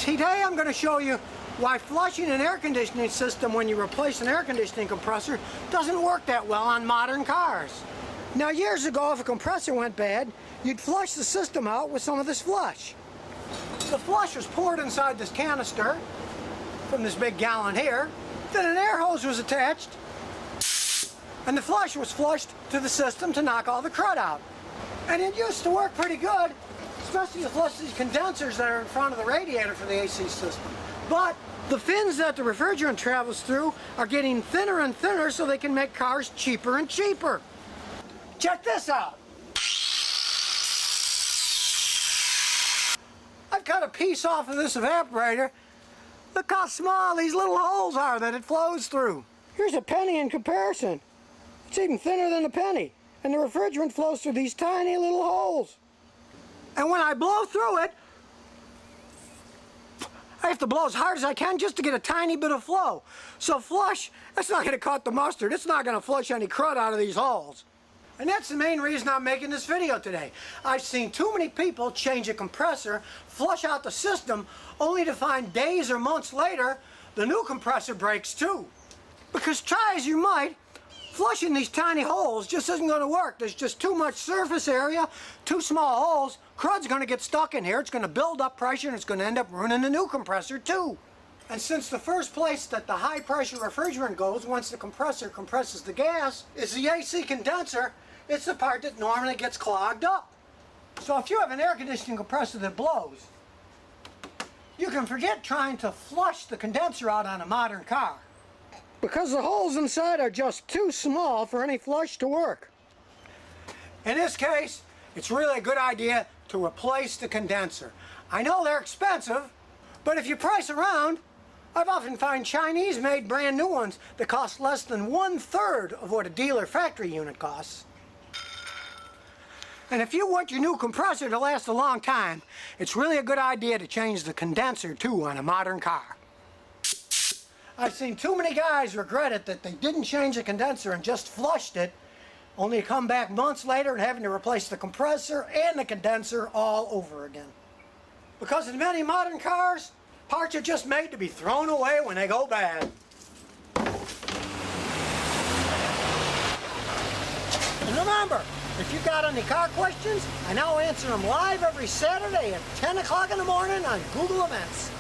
Today I'm going to show you why flushing an air conditioning system when you replace an air conditioning compressor doesn't work that well on modern cars. Now years ago, if a compressor went bad, you'd flush the system out with some of this flush. The flush was poured inside this canister from this big gallon here. Then an air hose was attached and the flush was flushed to the system to knock all the crud out. And it used to work pretty good, especially to flush these condensers that are in front of the radiator for the AC system. But the fins that the refrigerant travels through are getting thinner and thinner so they can make cars cheaper and cheaper. Check this out. I've cut a piece off of this evaporator. Look how small these little holes are that it flows through. Here's a penny in comparison. It's even thinner than a penny. And the refrigerant flows through these tiny little holes. And when I blow through it, I have to blow as hard as I can just to get a tiny bit of flow. So flush, that's not going to cut the mustard. It's not going to flush any crud out of these holes. And that's the main reason I'm making this video today. I've seen too many people change a compressor, flush out the system, only to find days or months later, the new compressor breaks too. Because try as you might, flushing these tiny holes just isn't going to work. There's just too much surface area, too small holes. Crud's going to get stuck in here. It's going to build up pressure and it's going to end up ruining the new compressor too. And since the first place that the high pressure refrigerant goes once the compressor compresses the gas is the AC condenser, it's the part that normally gets clogged up. So if you have an air conditioning compressor that blows, you can forget trying to flush the condenser out on a modern car, because the holes inside are just too small for any flush to work. In this case, it's really a good idea to replace the condenser. I know they're expensive, but if you price around, I've often found Chinese-made brand new ones that cost less than 1/3 of what a dealer factory unit costs. And if you want your new compressor to last a long time, it's really a good idea to change the condenser too on a modern car. I've seen too many guys regret it that they didn't change the condenser and just flushed it, only to come back months later and having to replace the compressor and the condenser all over again. Because in many modern cars, parts are just made to be thrown away when they go bad. And remember, if you've got any car questions, I now answer them live every Saturday at 10 o'clock in the morning on Google Events.